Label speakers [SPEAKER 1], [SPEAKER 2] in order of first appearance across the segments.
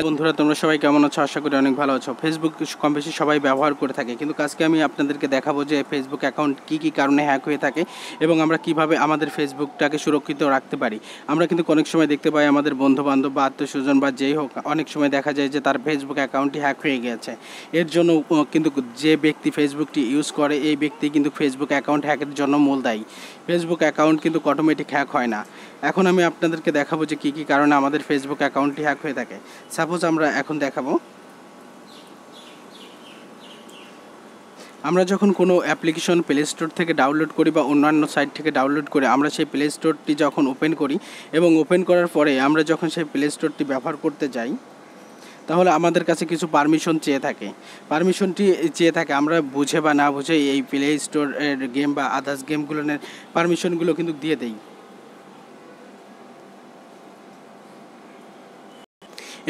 [SPEAKER 1] বন্ধুরা তোমরা সবাই কেমন আছো? আশা করি অনেক ভালো আছো। ফেসবুক কম বেশি সবাই ব্যবহার করে থাকে, কিন্তু আজকে আমি আপনাদেরকে দেখাবো যে ফেসবুক অ্যাকাউন্ট কী কারণে হ্যাক হয়ে থাকে এবং আমরা কিভাবে আমাদের ফেসবুকটাকে সুরক্ষিত রাখতে পারি। আমরা কিন্তু অনেক সময় দেখতে পাই আমাদের বন্ধুবান্ধব বা আত্মীয়স্বজন বা যেই হোক, অনেক সময় দেখা যায় যে তার ফেসবুক অ্যাকাউন্টটি হ্যাক হয়ে গেছে। এর জন্য কিন্তু যে ব্যক্তি ফেসবুকটি ইউজ করে এই ব্যক্তি কিন্তু ফেসবুক অ্যাকাউন্ট হ্যাকের জন্য মূল দায়ী। ফেসবুক অ্যাকাউন্ট কিন্তু অটোমেটিক হ্যাক হয় না। এখন আমি আপনাদেরকে দেখাবো যে কী কারণে আমাদের ফেসবুক অ্যাকাউন্টটি হ্যাক হয়ে থাকে। সাপোজ আমরা এখন দেখাবো, আমরা যখন কোনো অ্যাপ্লিকেশন প্লে স্টোর থেকে ডাউনলোড করি বা অন্যান্য সাইট থেকে ডাউনলোড করে আমরা সেই প্লে স্টোরটি যখন ওপেন করি এবং ওপেন করার পরে আমরা যখন সেই প্লে স্টোরটি ব্যবহার করতে যাই, তাহলে আমাদের কাছে কিছু পারমিশন চেয়ে থাকে। আমরা বুঝে বা না বুঝে এই প্লে স্টোরের গেম বা আদার্স গেমগুলোর পারমিশনগুলো কিন্তু দিয়ে দেই।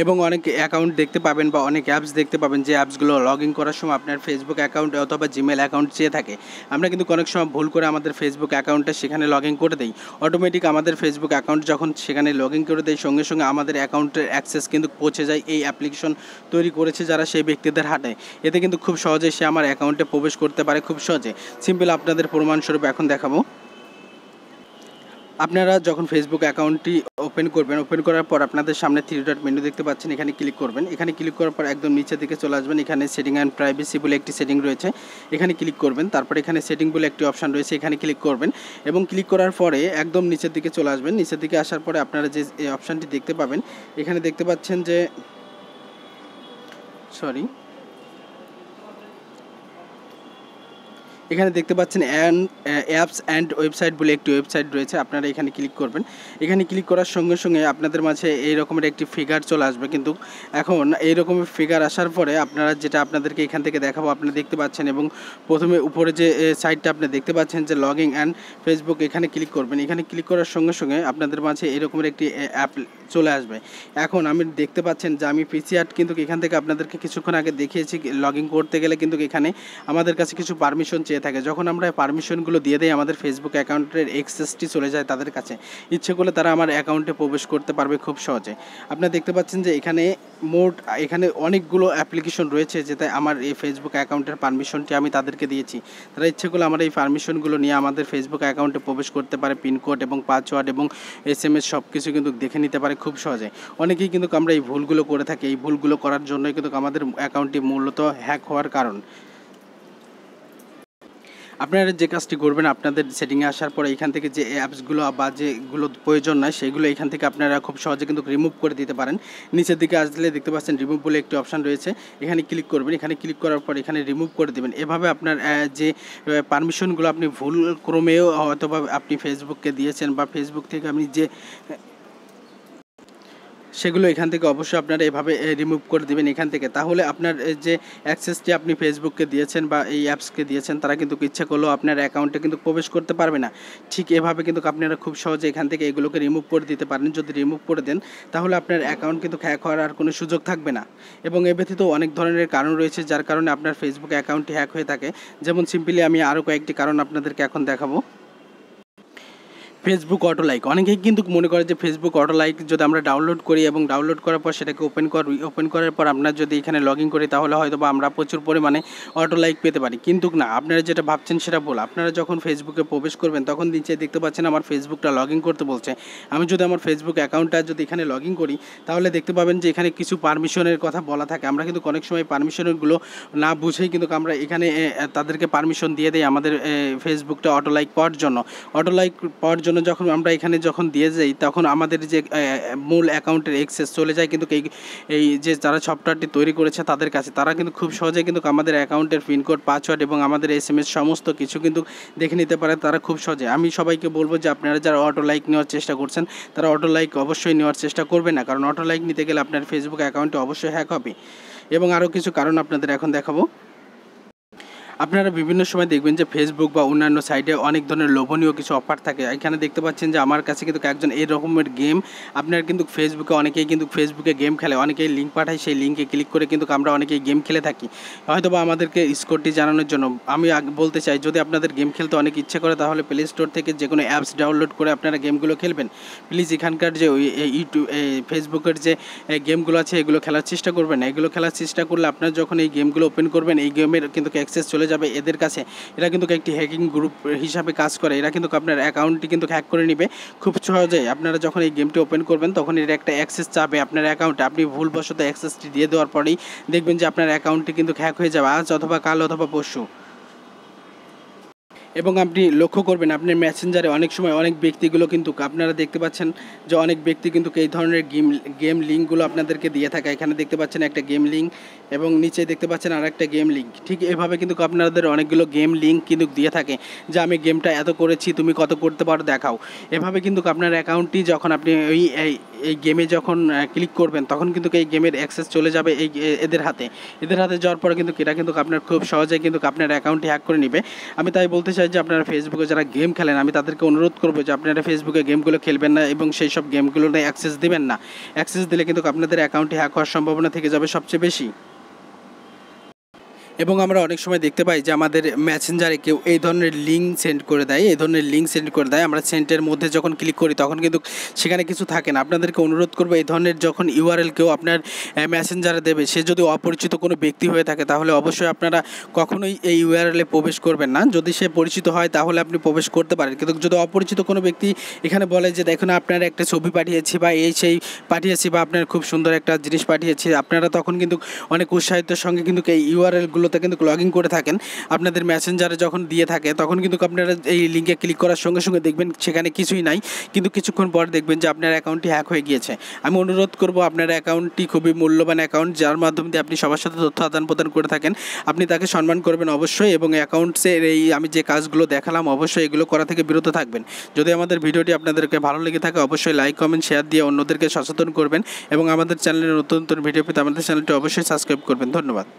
[SPEAKER 1] এবং অনেক অ্যাকাউন্ট দেখতে পাবেন বা অনেক অ্যাপস দেখতে পাবেন যে অ্যাপসগুলো লগ ইন করার সময় আপনার ফেসবুক অ্যাকাউন্ট অথবা জিমেল অ্যাকাউন্ট চেয়ে থাকে। আমরা কিন্তু অনেক সময় ভুল করে আমাদের ফেসবুক অ্যাকাউন্টটা সেখানে লগ ইন করে দিই। অটোমেটিক আমাদের ফেসবুক অ্যাকাউন্ট যখন সেখানে লগ ইন করে দেয়, সঙ্গে সঙ্গে আমাদের অ্যাকাউন্টের অ্যাক্সেস কিন্তু পৌঁছে যায় এই অ্যাপ্লিকেশন তৈরি করেছে যারা, সেই ব্যক্তিদের হাতে। এতে কিন্তু খুব সহজেই সে আমার অ্যাকাউন্টে প্রবেশ করতে পারে খুব সহজে। সিম্পল আপনাদের প্রমাণস্বরূপ এখন দেখাবো। আপনারা যখন ফেসবুক অ্যাকাউন্টটি ওপেন করবেন, ওপেন করার পর আপনাদের সামনে 3 ডট মেনু দেখতে পাচ্ছেন, এখানে ক্লিক করবেন। এখানে ক্লিক করার পর একদম নিচের দিকে চলে আসবেন। এখানে সেটিং অ্যান্ড প্রাইভেসি বলে একটি সেটিং রয়েছে, এখানে ক্লিক করবেন। তারপর এখানে সেটিং বলে একটি অপশান রয়েছে, এখানে ক্লিক করবেন এবং ক্লিক করার পরে একদম নিচের দিকে চলে আসবেন। নিচের দিকে আসার পরে আপনারা যে এই অপশানটি দেখতে পাবেন, এখানে দেখতে পাচ্ছেন যে এখানে দেখতে পাচ্ছেন অ্যাপস অ্যান্ড ওয়েবসাইট বলে একটি ওয়েবসাইট রয়েছে, আপনারা এখানে ক্লিক করবেন। এখানে ক্লিক করার সঙ্গে সঙ্গে আপনাদের মাঝে এই রকমের একটি ফিগার চলে আসবে। কিন্তু এখন এই রকমের ফিগার আসার পরে আপনারা যেটা আপনাদেরকে এখান থেকে দেখাবো আপনারা দেখতে পাচ্ছেন, এবং প্রথমে উপরে যে সাইটটা আপনি দেখতে পাচ্ছেন যে লগিং অ্যান্ড ফেসবুক, এখানে ক্লিক করবেন। এখানে ক্লিক করার সঙ্গে সঙ্গে আপনাদের মাঝে এই রকমের একটি অ্যাপ চলে আসবে। এখন আমি দেখতে পাচ্ছেন যে আমি পিসি আর্ট কিন্তু এখান থেকে আপনাদেরকে কিছুক্ষণ আগে দেখিয়েছি। লগ ইন করতে গেলে কিন্তু এখানে আমাদের কাছে কিছু পারমিশন চেয়ে থাকে। যখন আমরা পারমিশনগুলো দিয়ে দেই আমাদের ফেসবুক অ্যাকাউন্টের অ্যাক্সেসটি চলে যায় তাদের কাছে। ইচ্ছে করলে তারা আমার অ্যাকাউন্টে প্রবেশ করতে পারবে খুব সহজে। আপনারা দেখতে পাচ্ছেন যে এখানে অনেকগুলো অ্যাপ্লিকেশন রয়েছে যেটা আমার এই ফেসবুক অ্যাকাউন্টের পারমিশনটি আমি তাদেরকে দিয়েছি। তারা ইচ্ছে করলে আমার এই পারমিশনগুলো নিয়ে আমাদের ফেসবুক অ্যাকাউন্টে প্রবেশ করতে পারে। পিনকোড এবং পাসওয়ার্ড এবং SMS সব কিছু কিন্তু দেখে নিতে পারে খুব সহজে। অনেকেই কিন্তু আমরা এই ভুলগুলো করে থাকি। এই ভুলগুলো করার জন্যই কিন্তু আমাদের অ্যাকাউন্টটি মূলত হ্যাক হওয়ার কারণ। আপনারা যে কাজটি করবেন, আপনাদের সেটিংয়ে আসার পরে এখান থেকে যে অ্যাপসগুলো বা যেগুলো প্রয়োজন নয় সেগুলো এখান থেকে আপনারা খুব সহজে কিন্তু রিমুভ করে দিতে পারেন। নিচের দিকে আসলে দেখতে পাচ্ছেন রিমুভ বলে একটি অপশান রয়েছে, এখানে ক্লিক করবেন। এখানে ক্লিক করার পর এখানে রিমুভ করে দেবেন। এভাবে আপনার যে পারমিশনগুলো আপনি ভুল ক্রমেও হয়তোবা আপনি ফেসবুককে দিয়েছেন বা ফেসবুক থেকে আপনি যে সেগুলো এখান থেকে অবশ্যই আপনারা এভাবে রিমুভ করে দেবেন এখান থেকে। তাহলে আপনার যে অ্যাক্সেসটি আপনি ফেসবুককে দিয়েছেন বা এই অ্যাপসকে দিয়েছেন তারা কিন্তু ইচ্ছা করলেও আপনার অ্যাকাউন্টে কিন্তু প্রবেশ করতে পারবে না। ঠিক এভাবে কিন্তু আপনারা খুব সহজে এখান থেকে এগুলোকে রিমুভ করে দিতে পারেন। যদি রিমুভ করে দেন তাহলে আপনার অ্যাকাউন্ট কিন্তু হ্যাক হওয়ার আর কোনো সুযোগ থাকবে না। এবং এ ব্যতীত অনেক ধরনের কারণ রয়েছে যার কারণে আপনার ফেসবুক অ্যাকাউন্টটি হ্যাক হয়ে থাকে। যেমন সিম্পলি আমি আরও কয়েকটি কারণ আপনাদেরকে এখন দেখাবো। ফেসবুক অটো লাইক, অনেকেই কিন্তু মনে করে যে ফেসবুক অটো লাইক যদি আমরা ডাউনলোড করি এবং ডাউনলোড করার পর সেটাকে ওপেন করার পর আপনার যদি এখানে লগ ইন করি তাহলে হয়তো বা আমরা প্রচুর পরিমাণে অটো লাইক পেতে পারি। কিন্তু না, আপনারা যেটা ভাবছেন সেটা ভুল। আপনারা যখন ফেসবুকে প্রবেশ করবেন তখন নিচে দেখতে পাচ্ছেন আমার ফেসবুকটা লগ ইন করতে বলছে। আমি যদি আমার ফেসবুক অ্যাকাউন্টটা যদি এখানে লগ ইন করি তাহলে দেখতে পাবেন যে এখানে কিছু পারমিশনের কথা বলা থাকে। আমরা কিন্তু অনেক সময় পারমিশনগুলো না বুঝেই কিন্তু আমরা এখানে তাদেরকে পারমিশন দিয়ে দিই আমাদের ফেসবুকটা অটো লাইক পাওয়ার জন্য। অটো লাইক পাওয়ার জন্য যখন আমরা এখানে দিয়ে যাই তখন আমাদের যে মূল অ্যাকাউন্টের অ্যাক্সেস চলে যায় কিন্তু এই যে যারা সফটওয়্যারটি তৈরি করেছে তাদের কাছে। তারা কিন্তু খুব সহজে কিন্তু আমাদের অ্যাকাউন্টের পিনকোড, পাসওয়ার্ড এবং আমাদের SMS সমস্ত কিছু কিন্তু দেখে নিতে পারে তারা খুব সহজে। আমি সবাইকে বলবো যে আপনারা যারা অটো লাইক নেওয়ার চেষ্টা করছেন তারা অটো লাইক অবশ্যই নেওয়ার চেষ্টা করবেন না, কারণ অটো লাইক নিতে গেলে আপনার ফেসবুক অ্যাকাউন্টে অবশ্যই হ্যাক হবে। এবং আরও কিছু কারণ আপনাদের এখন দেখাবো। আপনারা বিভিন্ন সময় দেখবেন যে ফেসবুক বা অন্যান্য সাইটে অনেক ধরনের লোভনীয় কিছু অফার থাকে। এখানে দেখতে পাচ্ছেন যে আমার কাছে কিন্তু একজন এই রকমের গেম, আপনার কিন্তু ফেসবুকে অনেকেই কিন্তু ফেসবুকে গেম খেলে, অনেকেই লিঙ্ক পাঠায়, সেই লিঙ্কে ক্লিক করে কিন্তু আমরা অনেকেই গেম খেলে থাকি, হয়তো বা আমাদেরকে স্কোরটি জানানোর জন্য। আমি বলতে চাই, যদি আপনাদের গেম খেলতে অনেক ইচ্ছে করে তাহলে প্লে স্টোর থেকে যে কোনো অ্যাপস ডাউনলোড করে আপনারা গেমগুলো খেলবেন। প্লিজ এখানকার যে ওই ইউটিউব ফেসবুকের যে গেমগুলো আছে এগুলো খেলার চেষ্টা করবেন। এগুলো খেলার চেষ্টা করলে আপনার যখন এই গেমগুলো ওপেন করবেন, এই গেমের কিন্তু অ্যাক্সেস চলে যাবে এদের কাছে। এরা কিন্তু একটি হ্যাকিং গ্রুপ হিসাবে কাজ করে। এরা কিন্তু আপনার অ্যাকাউন্টটি কিন্তু হ্যাক করে নেবে খুব সহজেই। আপনারা যখন এই গেমটি ওপেন করবেন তখন এর একটা অ্যাক্সেস চাবে আপনার অ্যাকাউন্টে। আপনি ভুলবশত অ্যাক্সেসটি দিয়ে দেওয়ার পরেই দেখবেন যে আপনার অ্যাকাউন্টটি কিন্তু হ্যাক হয়ে যাবে আজ অথবা কাল অথবা পরশু। এবং আপনি লক্ষ্য করবেন আপনার মেসেঞ্জারে অনেক সময় অনেক ব্যক্তিগুলো কিন্তু, আপনারা দেখতে পাচ্ছেন যে অনেক ব্যক্তি কিন্তু এই ধরনের গেম লিঙ্কগুলো আপনাদেরকে দিয়ে থাকে। এখানে দেখতে পাচ্ছেন একটা গেম লিঙ্ক এবং নিচে দেখতে পাচ্ছেন আর একটা গেম লিঙ্ক। ঠিক এভাবে কিন্তু আপনাদের অনেকগুলো গেম লিঙ্ক কিন্তু দিয়ে থাকে যে আমি গেমটা এত করেছি, তুমি কত করতে পারো দেখাও। এভাবে কিন্তু আপনার অ্যাকাউন্টটি যখন আপনি এই গেমে যখন ক্লিক করবেন তখন কিন্তু এই গেমের অ্যাক্সেস চলে যাবে এদের হাতে। এদের হাতে যাওয়ার পরে কিন্তু এরা কিন্তু আপনার খুব সহজেই কিন্তু আপনার অ্যাকাউন্টটি হ্যাক করে নেবে। আমি তাই বলতে চাই যে আপনারা ফেসবুকে যারা গেম খেলেন, আমি তাদেরকে অনুরোধ করবো যে আপনারা ফেসবুকে গেমগুলো খেলবেন না এবং সেই সব গেমগুলোতে অ্যাক্সেস দেবেন না। অ্যাক্সেস দিলে কিন্তু আপনাদের অ্যাকাউন্টটি হ্যাক হওয়ার সম্ভাবনা থেকে যাবে সবচেয়ে বেশি। এবং আমরা অনেক সময় দেখতে পাই যে আমাদের মেসেঞ্জারে কেউ এই ধরনের লিঙ্ক সেন্ড করে দেয়, আমরা সেন্টের মধ্যে যখন ক্লিক করি তখন কিন্তু সেখানে কিছু থাকে না। আপনাদেরকে অনুরোধ করবো এই ধরনের যখন ইউআরএল কেউ আপনার মেসেঞ্জারে দেবে, সে যদি অপরিচিত কোনো ব্যক্তি হয়ে থাকে তাহলে অবশ্যই আপনারা কখনোই এই ইউআরএলে প্রবেশ করবেন না। যদি সে পরিচিত হয় তাহলে আপনি প্রবেশ করতে পারেন, কিন্তু যদি অপরিচিত কোনো ব্যক্তি এখানে বলে যে দেখুন আপনার একটা ছবি পাঠিয়েছি বা সেই পাঠিয়েছি বা আপনার খুব সুন্দর একটা জিনিস পাঠিয়েছি, আপনারা তখন কিন্তু অনেক উৎসাহিতের সঙ্গে কিন্তু এই ইউআরএলগুলোতে কিন্তু লগ ইন করে থাকেন। আপনাদের মেসেঞ্জারে যখন দিয়ে থাকে তখন কিন্তু আপনারা এই লিঙ্কে ক্লিক করার সঙ্গে সঙ্গে দেখবেন সেখানে কিছুই নাই, কিন্তু কিছুক্ষণ পর দেখবেন যে আপনার অ্যাকাউন্টটি হ্যাক হয়ে গিয়েছে। আমি অনুরোধ করব, আপনার অ্যাকাউন্টটি খুবই মূল্যবান অ্যাকাউন্ট, যার মাধ্যমে দিয়ে আপনি সবার সাথে তথ্য আদান প্রদান করে থাকেন, আপনি তাকে সম্মান করবেন অবশ্যই। এবং অ্যাকাউন্টসের আমি যে কাজগুলো দেখালাম অবশ্যই এগুলো করা থেকে বিরত থাকবেন। যদি আমাদের ভিডিওটি আপনাদেরকে ভালো লেগে থাকে অবশ্যই লাইক কমেন্ট শেয়ার দিয়ে অন্যদেরকে সচেতন করবেন এবং আমাদের চ্যানেলের নতুন নতুন ভিডিও পেতে আমাদের চ্যানেলটি অবশ্যই সাবস্ক্রাইব করবেন। ধন্যবাদ।